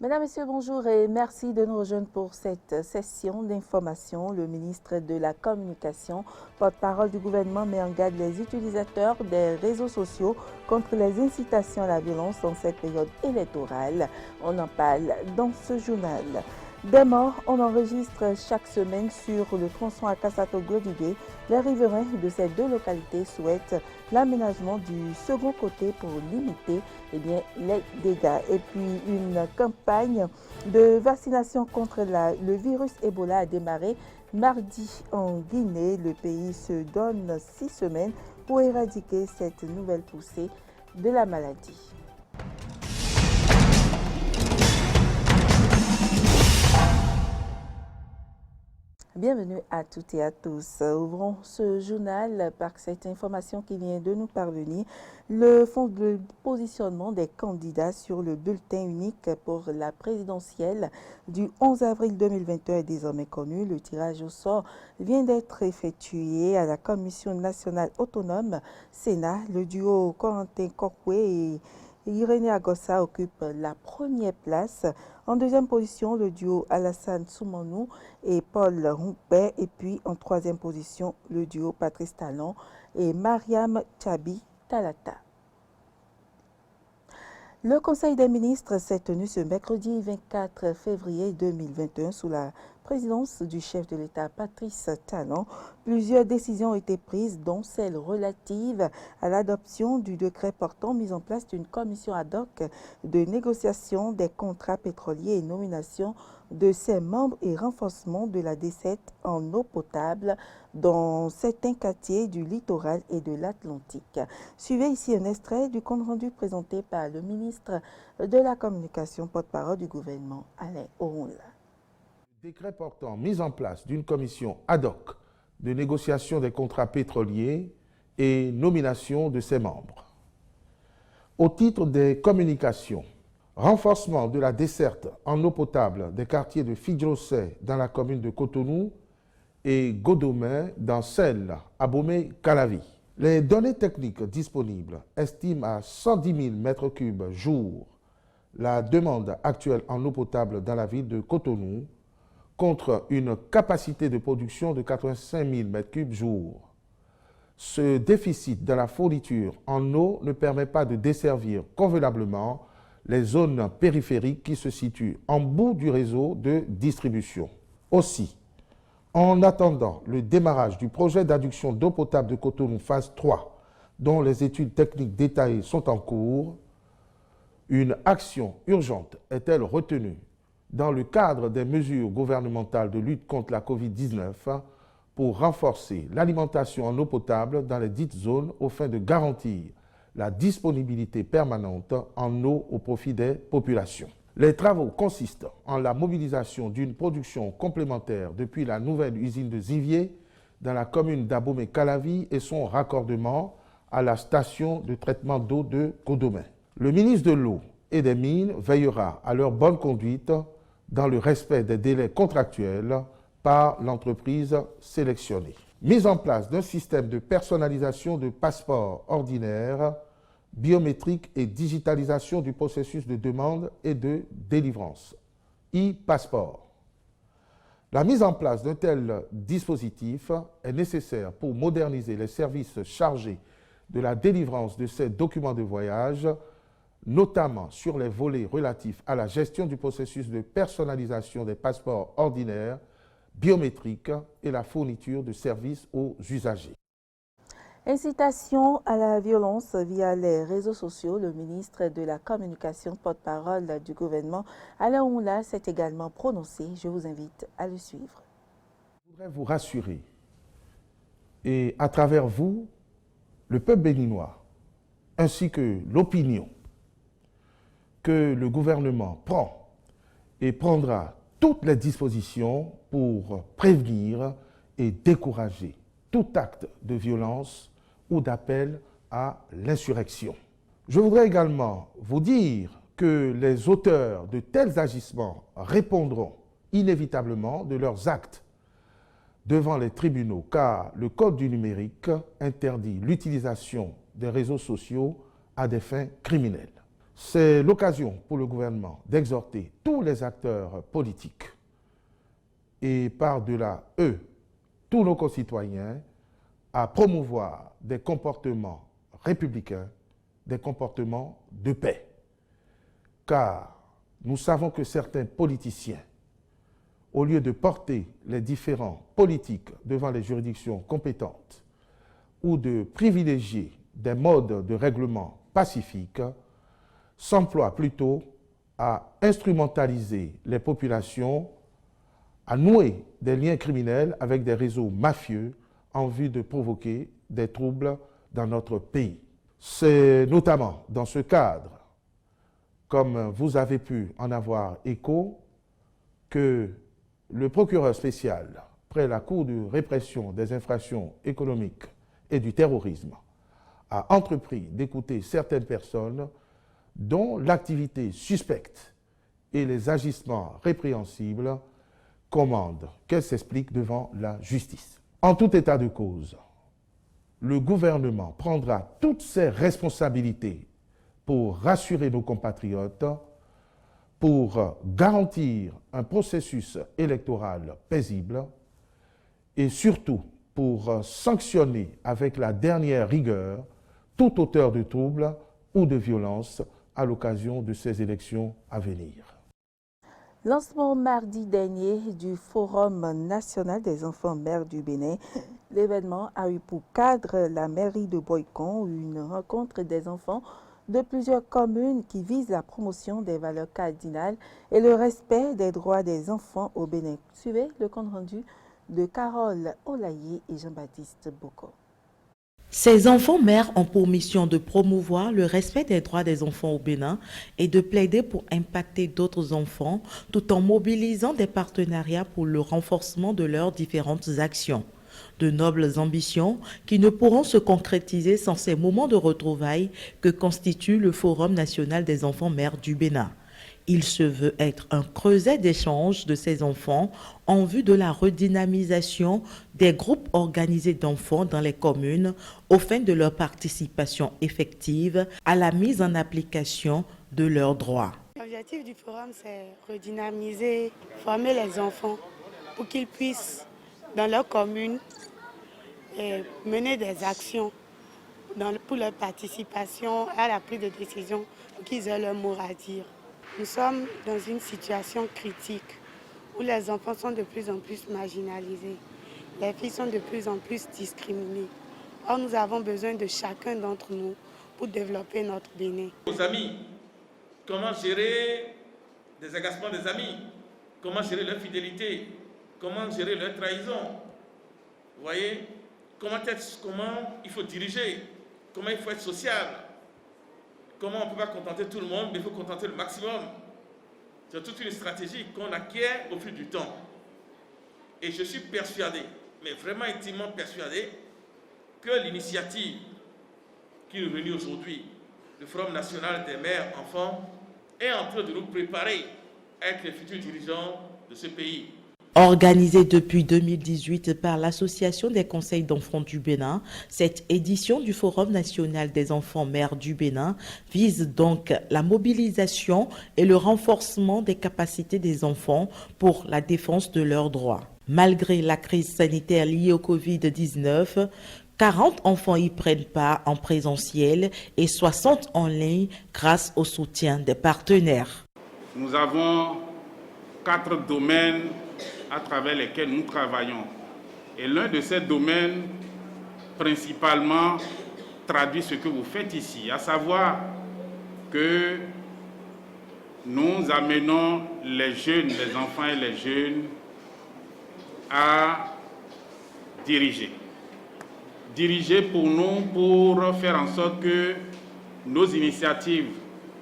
Mesdames, Messieurs, bonjour et merci de nous rejoindre pour cette session d'information. Le ministre de la Communication, porte-parole du gouvernement, met en garde les utilisateurs des réseaux sociaux contre les incitations à la violence dans cette période électorale. On en parle dans ce journal. Des morts, on enregistre chaque semaine sur le tronçon à Kassato-Glodigué. Les riverains de ces deux localités souhaitent l'aménagement du second côté pour limiter les dégâts. Et puis une campagne de vaccination contre le virus Ebola a démarré mardi en Guinée. Le pays se donne 6 semaines pour éradiquer cette nouvelle poussée de la maladie. Bienvenue à toutes et à tous. Ouvrons ce journal par cette information qui vient de nous parvenir. Le fonds de positionnement des candidats sur le bulletin unique pour la présidentielle du 11 avril 2021 est désormais connu. Le tirage au sort vient d'être effectué à la Commission nationale autonome Sénat. Le duo Corentin Kokwe et Irénée Agossa occupe la première place. En deuxième position, le duo Alassane Soumanou et Paul Rompé. Et puis en troisième position, le duo Patrice Talon et Mariam Tchabi Talata. Le Conseil des ministres s'est tenu ce mercredi 24 février 2021 sous la présidence du chef de l'État Patrice Talon. Plusieurs décisions ont été prises, dont celle relative à l'adoption du décret portant mise en place d'une commission ad hoc de négociation des contrats pétroliers et nomination de ses membres et renforcement de la desserte en eau potable dans certains quartiers du littoral et de l'Atlantique. Suivez ici un extrait du compte-rendu présenté par le ministre de la Communication, porte-parole du gouvernement, Alain Orunla. Décret portant mise en place d'une commission ad hoc de négociation des contrats pétroliers et nomination de ses membres. Au titre des communications, renforcement de la desserte en eau potable des quartiers de Fidjosé dans la commune de Cotonou et Godomé dans celle à Abomey-Calavi. Les données techniques disponibles estiment à 110 000 m3 jour la demande actuelle en eau potable dans la ville de Cotonou, contre une capacité de production de 85 000 m3 jour. Ce déficit de la fourniture en eau ne permet pas de desservir convenablement les zones périphériques qui se situent en bout du réseau de distribution. Aussi, en attendant le démarrage du projet d'adduction d'eau potable de Cotonou phase 3, dont les études techniques détaillées sont en cours, une action urgente est-elle retenue dans le cadre des mesures gouvernementales de lutte contre la COVID-19 pour renforcer l'alimentation en eau potable dans les dites zones aux fins de garantir la disponibilité permanente en eau au profit des populations. Les travaux consistent en la mobilisation d'une production complémentaire depuis la nouvelle usine de Zivier dans la commune d'Abomey-Calavi et son raccordement à la station de traitement d'eau de Godomé. Le ministre de l'Eau et des Mines veillera à leur bonne conduite dans le respect des délais contractuels par l'entreprise sélectionnée. Mise en place d'un système de personnalisation de passeports ordinaires, biométrique et digitalisation du processus de demande et de délivrance, e-passeport. La mise en place d'un tel dispositif est nécessaire pour moderniser les services chargés de la délivrance de ces documents de voyage, notamment sur les volets relatifs à la gestion du processus de personnalisation des passeports ordinaires, biométriques et la fourniture de services aux usagers. Incitation à la violence via les réseaux sociaux, le ministre de la Communication, porte-parole du gouvernement, Alain Orunla, s'est également prononcé. Je vous invite à le suivre. Je voudrais vous rassurer et à travers vous, le peuple béninois, ainsi que l'opinion, que le gouvernement prend et prendra toutes les dispositions pour prévenir et décourager tout acte de violence ou d'appel à l'insurrection. Je voudrais également vous dire que les auteurs de tels agissements répondront inévitablement de leurs actes devant les tribunaux, car le Code du numérique interdit l'utilisation des réseaux sociaux à des fins criminelles. C'est l'occasion pour le gouvernement d'exhorter tous les acteurs politiques et par-delà eux, tous nos concitoyens, à promouvoir des comportements républicains, des comportements de paix. Car nous savons que certains politiciens, au lieu de porter les différends politiques devant les juridictions compétentes ou de privilégier des modes de règlement pacifiques, s'emploient plutôt à instrumentaliser les populations, à nouer des liens criminels avec des réseaux mafieux en vue de provoquer des troubles dans notre pays. C'est notamment dans ce cadre, comme vous avez pu en avoir écho, que le procureur spécial près la Cour de répression des infractions économiques et du terrorisme a entrepris d'écouter certaines personnes dont l'activité suspecte et les agissements répréhensibles commandent qu'elles s'expliquent devant la justice. En tout état de cause, le gouvernement prendra toutes ses responsabilités pour rassurer nos compatriotes, pour garantir un processus électoral paisible et surtout pour sanctionner avec la dernière rigueur tout auteur de troubles ou de violences à l'occasion de ces élections à venir. Lancement mardi dernier du Forum national des enfants maires du Bénin. L'événement a eu pour cadre la mairie de Boycon, une rencontre des enfants de plusieurs communes qui vise la promotion des valeurs cardinales et le respect des droits des enfants au Bénin. Suivez le compte rendu de Carole Olaye et Jean-Baptiste Boko. Ces enfants maires ont pour mission de promouvoir le respect des droits des enfants au Bénin et de plaider pour impacter d'autres enfants tout en mobilisant des partenariats pour le renforcement de leurs différentes actions. De nobles ambitions qui ne pourront se concrétiser sans ces moments de retrouvailles que constitue le Forum national des enfants maires du Bénin. Il se veut être un creuset d'échange de ces enfants en vue de la redynamisation des groupes organisés d'enfants dans les communes au fin de leur participation effective à la mise en application de leurs droits. L'objectif du forum, c'est redynamiser, former les enfants pour qu'ils puissent, dans leur commune, mener des actions pour leur participation à la prise de décision, pour qu'ils aient leur mot à dire. Nous sommes dans une situation critique où les enfants sont de plus en plus marginalisés. Les filles sont de plus en plus discriminées. Or, nous avons besoin de chacun d'entre nous pour développer notre Bénin. Aux amis, comment gérer des agacements des amis, comment gérer leur fidélité, comment gérer leur trahison. Vous voyez, comment il faut diriger, comment il faut être sociable. Comment on ne peut pas contenter tout le monde, mais il faut contenter le maximum. C'est toute une stratégie qu'on acquiert au fil du temps. Et je suis persuadé, mais vraiment intimement persuadé, que l'initiative qui nous réunit aujourd'hui, le Forum national des mères enfants, est en train de nous préparer à être les futurs dirigeants de ce pays. Organisée depuis 2018 par l'Association des conseils d'enfants du Bénin, cette édition du Forum national des enfants maires du Bénin vise donc la mobilisation et le renforcement des capacités des enfants pour la défense de leurs droits. Malgré la crise sanitaire liée au Covid-19, 40 enfants y prennent part en présentiel et 60 en ligne grâce au soutien des partenaires. Nous avons 4 domaines à travers lesquels nous travaillons. Et l'un de ces domaines, principalement, traduit ce que vous faites ici, à savoir que nous amenons les jeunes, les enfants et les jeunes à diriger. Diriger pour nous, pour faire en sorte que nos initiatives,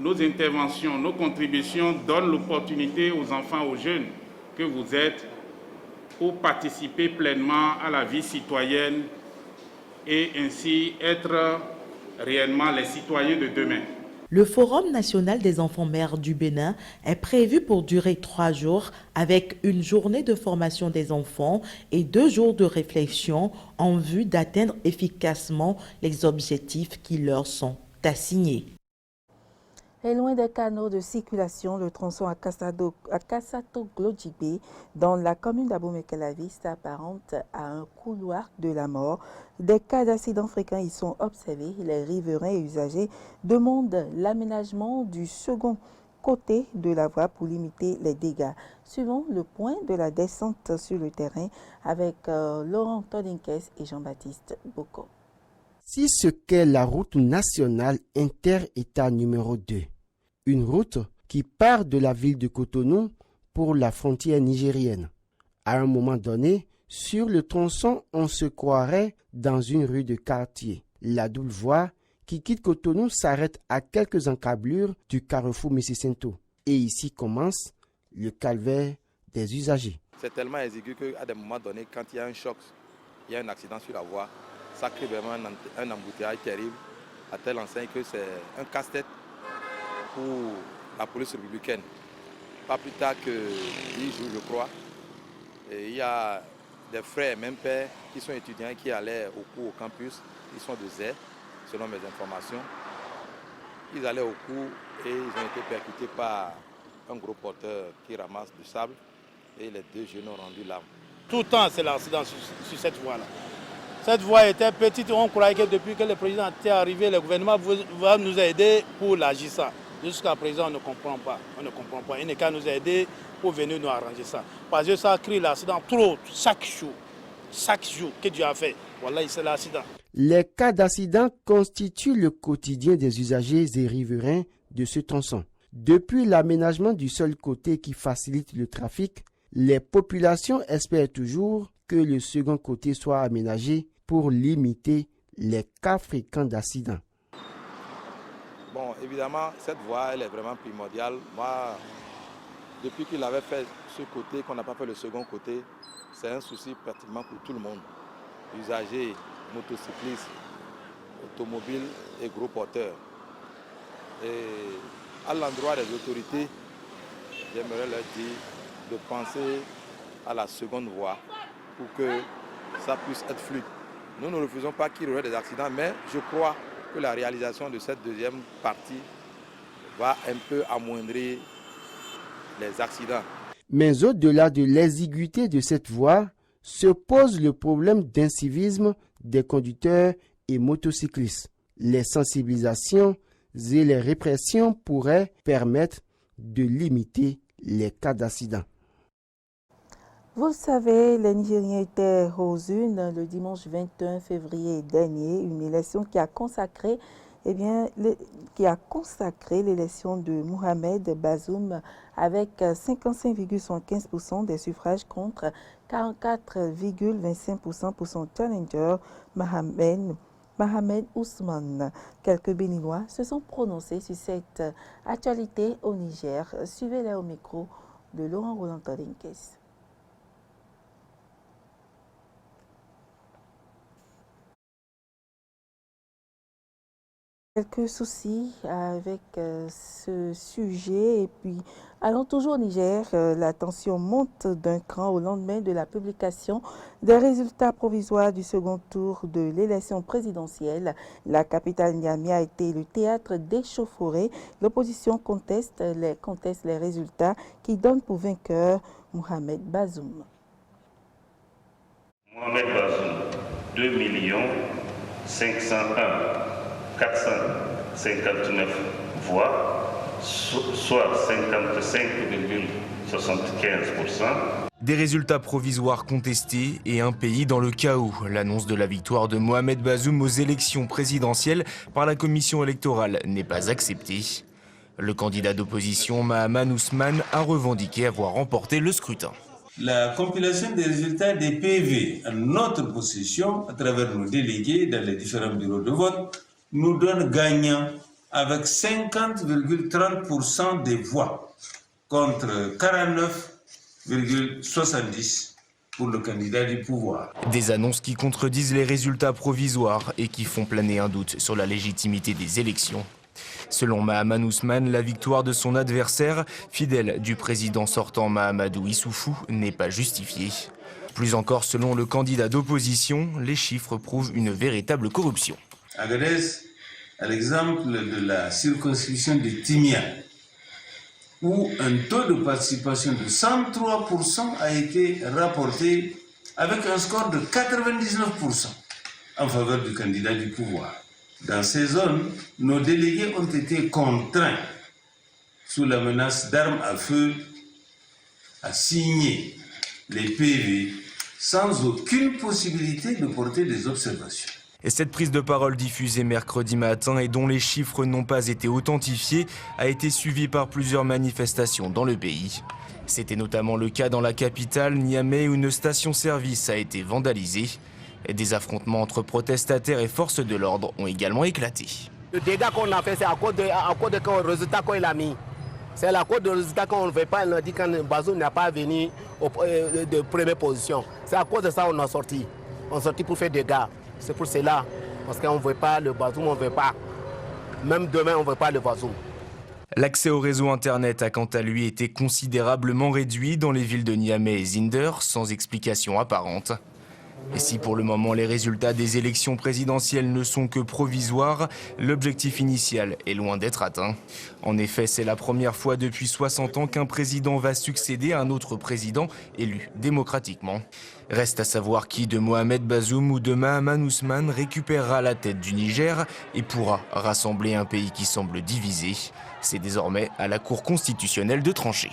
nos interventions, nos contributions donnent l'opportunité aux enfants, aux jeunes que vous êtes pour participer pleinement à la vie citoyenne et ainsi être réellement les citoyens de demain. Le Forum national des enfants maires du Bénin est prévu pour durer 3 jours avec une journée de formation des enfants et 2 jours de réflexion en vue d'atteindre efficacement les objectifs qui leur sont assignés. Et loin des canaux de circulation, le tronçon à Kassato-Glodjibé, dans la commune d'Abomey-Calavi, s'apparente à un couloir de la mort. Des cas d'accidents fréquents y sont observés. Les riverains et usagers demandent l'aménagement du second côté de la voie pour limiter les dégâts. Suivons le point de la descente sur le terrain avec Laurent Todinkes et Jean-Baptiste Boko. C'est ce qu'est la route nationale inter-État numéro 2. Une route qui part de la ville de Cotonou pour la frontière nigérienne. À un moment donné, sur le tronçon, on se croirait dans une rue de quartier. La double voie qui quitte Cotonou s'arrête à quelques encablures du carrefour Mississento. Et ici commence le calvaire des usagers. C'est tellement exigu qu'à des moments donnés, quand il y a un choc, il y a un accident sur la voie, ça crée vraiment un embouteillage terrible, à telle enseigne que c'est un casse-tête pour la police républicaine. Pas plus tard que 10 jours, je crois, et il y a des frères, même pères, qui sont étudiants, qui allaient au cours au campus. Ils sont de Zé, selon mes informations. Ils allaient au cours et ils ont été percutés par un gros porteur qui ramasse du sable et les deux jeunes ont rendu l'âme. Tout le temps, c'est l'accident sur cette voie-là. Cette voie était petite, on croyait que depuis que le président était arrivé, le gouvernement va nous aider pour l'agir ça. Jusqu'à présent, on ne comprend pas. Il n'est qu'à nous aider pour venir nous arranger ça. Parce que ça crée l'accident trop, chaque jour que Dieu a fait. Voilà, c'est l'accident. Les cas d'accident constituent le quotidien des usagers et riverains de ce tronçon. Depuis l'aménagement du seul côté qui facilite le trafic, les populations espèrent toujours que le second côté soit aménagé pour limiter les cas fréquents d'accidents. Bon, évidemment, cette voie, elle est vraiment primordiale. Moi, depuis qu'il avait fait ce côté, qu'on n'a pas fait le second côté, c'est un souci pratiquement pour tout le monde. Usagers, motocyclistes, automobiles et gros porteurs. Et à l'endroit des autorités, j'aimerais leur dire de penser à la seconde voie pour que ça puisse être fluide. Nous ne refusons pas qu'il y ait des accidents, mais je crois que la réalisation de cette deuxième partie va un peu amoindrir les accidents. Mais au-delà de l'exiguïté de cette voie, se pose le problème d'incivisme des conducteurs et motocyclistes. Les sensibilisations et les répressions pourraient permettre de limiter les cas d'accident. Vous le savez, les Nigériens étaient aux urnes le dimanche 21 février dernier, une élection qui a consacré l'élection de Mohamed Bazoum avec 55,75% des suffrages contre 44,25% pour son challenger Mohamed Ousmane. Quelques Béninois se sont prononcés sur cette actualité au Niger. Suivez-les au micro de Laurent Roland Todinkes. Quelques soucis avec ce sujet et puis allons toujours au Niger. La tension monte d'un cran au lendemain de la publication des résultats provisoires du second tour de l'élection présidentielle. La capitale Niamey a été le théâtre d'échauffourées. L'opposition conteste les résultats qui donnent pour vainqueur Mohamed Bazoum. Mohamed Bazoum, 2 501 459 voix, soit 55,75%. Des résultats provisoires contestés et un pays dans le chaos. L'annonce de la victoire de Mohamed Bazoum aux élections présidentielles par la commission électorale n'est pas acceptée. Le candidat d'opposition Mahaman Ousmane a revendiqué avoir remporté le scrutin. La compilation des résultats des PV en notre possession, à travers nos délégués dans les différents bureaux de vote, nous donne gagnant avec 50,30% des voix contre 49,70% pour le candidat du pouvoir. Des annonces qui contredisent les résultats provisoires et qui font planer un doute sur la légitimité des élections. Selon Mahaman Ousmane, la victoire de son adversaire, fidèle du président sortant Mahamadou Issoufou, n'est pas justifiée. Plus encore, selon le candidat d'opposition, les chiffres prouvent une véritable corruption. Agadez à l'exemple de la circonscription de Timia, où un taux de participation de 103% a été rapporté avec un score de 99% en faveur du candidat du pouvoir. Dans ces zones, nos délégués ont été contraints, sous la menace d'armes à feu, à signer les PV sans aucune possibilité de porter des observations. Et cette prise de parole diffusée mercredi matin et dont les chiffres n'ont pas été authentifiés a été suivie par plusieurs manifestations dans le pays. C'était notamment le cas dans la capitale, Niamey, où une station-service a été vandalisée. Et des affrontements entre protestataires et forces de l'ordre ont également éclaté. Le dégât qu'on a fait, c'est à cause de résultat qu'il a mis. C'est à cause du résultat qu'on ne veut pas. On a dit que Bazoum n'a pas venu de première position. C'est à cause de ça qu'on a sorti. On est sorti pour faire des dégâts. C'est pour cela. Parce qu'on ne veut pas le Bazoum, on ne veut pas. Même demain, on ne veut pas le Bazoum. L'accès au réseau Internet a quant à lui été considérablement réduit dans les villes de Niamey et Zinder, sans explication apparente. Et si pour le moment les résultats des élections présidentielles ne sont que provisoires, l'objectif initial est loin d'être atteint. En effet, c'est la première fois depuis 60 ans qu'un président va succéder à un autre président élu démocratiquement. Reste à savoir qui de Mohamed Bazoum ou de Mahaman Ousmane récupérera la tête du Niger et pourra rassembler un pays qui semble divisé. C'est désormais à la Cour constitutionnelle de trancher.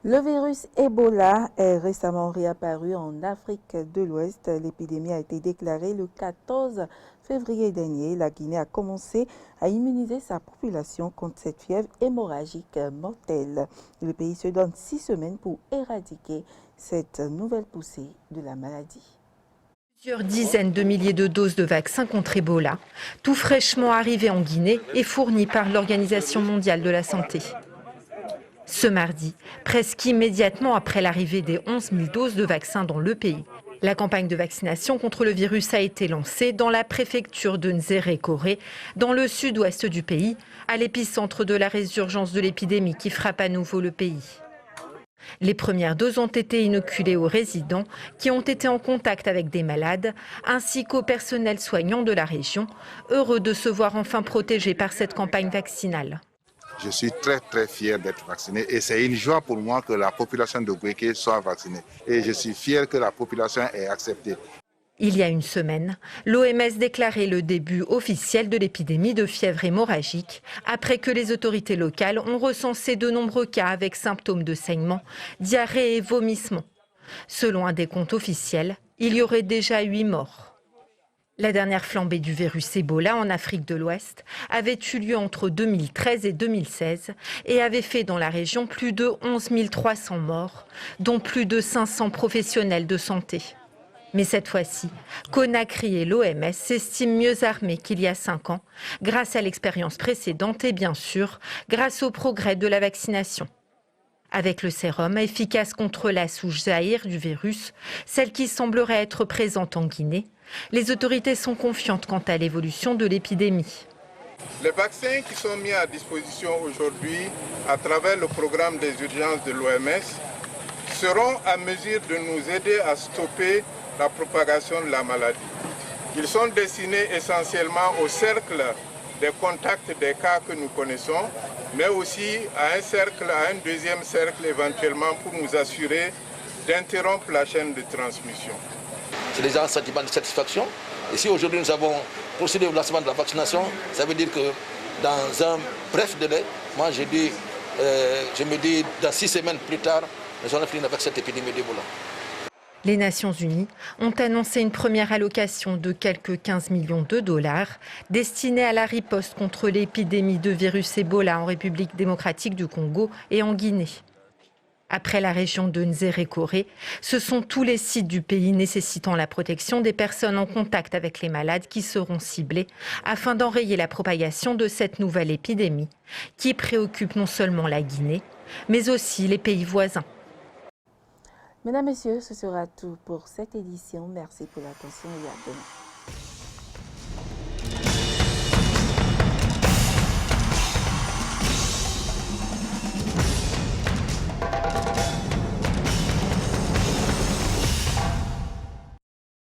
Le virus Ebola est récemment réapparu en Afrique de l'Ouest. L'épidémie a été déclarée le 14 février dernier. La Guinée a commencé à immuniser sa population contre cette fièvre hémorragique mortelle. Le pays se donne 6 semaines pour éradiquer cette nouvelle poussée de la maladie. Plusieurs dizaines de milliers de doses de vaccins contre Ebola, tout fraîchement arrivées en Guinée et fournies par l'Organisation mondiale de la santé. Ce mardi, presque immédiatement après l'arrivée des 11 000 doses de vaccins dans le pays, la campagne de vaccination contre le virus a été lancée dans la préfecture de Nzéré-Koré, dans le sud-ouest du pays, à l'épicentre de la résurgence de l'épidémie qui frappe à nouveau le pays. Les premières doses ont été inoculées aux résidents qui ont été en contact avec des malades, ainsi qu'au personnel soignant de la région, heureux de se voir enfin protégés par cette campagne vaccinale. Je suis très fier d'être vacciné et c'est une joie pour moi que la population de Gouéké soit vaccinée. Et je suis fier que la population ait accepté. Il y a une semaine, l'OMS déclarait le début officiel de l'épidémie de fièvre hémorragique après que les autorités locales ont recensé de nombreux cas avec symptômes de saignement, diarrhée et vomissements. Selon un décompte officiel, il y aurait déjà 8 morts. La dernière flambée du virus Ebola en Afrique de l'Ouest avait eu lieu entre 2013 et 2016 et avait fait dans la région plus de 11 300 morts, dont plus de 500 professionnels de santé. Mais cette fois-ci, Conakry et l'OMS s'estiment mieux armés qu'il y a 5 ans, grâce à l'expérience précédente et bien sûr, grâce au progrès de la vaccination. Avec le sérum efficace contre la souche Zaïre du virus, celle qui semblerait être présente en Guinée, les autorités sont confiantes quant à l'évolution de l'épidémie. Les vaccins qui sont mis à disposition aujourd'hui à travers le programme des urgences de l'OMS seront à mesure de nous aider à stopper la propagation de la maladie. Ils sont destinés essentiellement au cercle des contacts des cas que nous connaissons, mais aussi à un deuxième cercle éventuellement pour nous assurer d'interrompre la chaîne de transmission. C'est déjà un sentiment de satisfaction. Et si aujourd'hui nous avons procédé au lancement de la vaccination, ça veut dire que dans un bref délai, moi je me dis dans 6 semaines plus tard, nous allons finir avec cette épidémie d'Ebola. Les Nations Unies ont annoncé une première allocation de quelques 15 millions de dollars destinée à la riposte contre l'épidémie de virus Ebola en République démocratique du Congo et en Guinée. Après la région de Nzéré-Koré, ce sont tous les sites du pays nécessitant la protection des personnes en contact avec les malades qui seront ciblés afin d'enrayer la propagation de cette nouvelle épidémie qui préoccupe non seulement la Guinée, mais aussi les pays voisins. Mesdames, Messieurs, ce sera tout pour cette édition. Merci pour l'attention et à demain.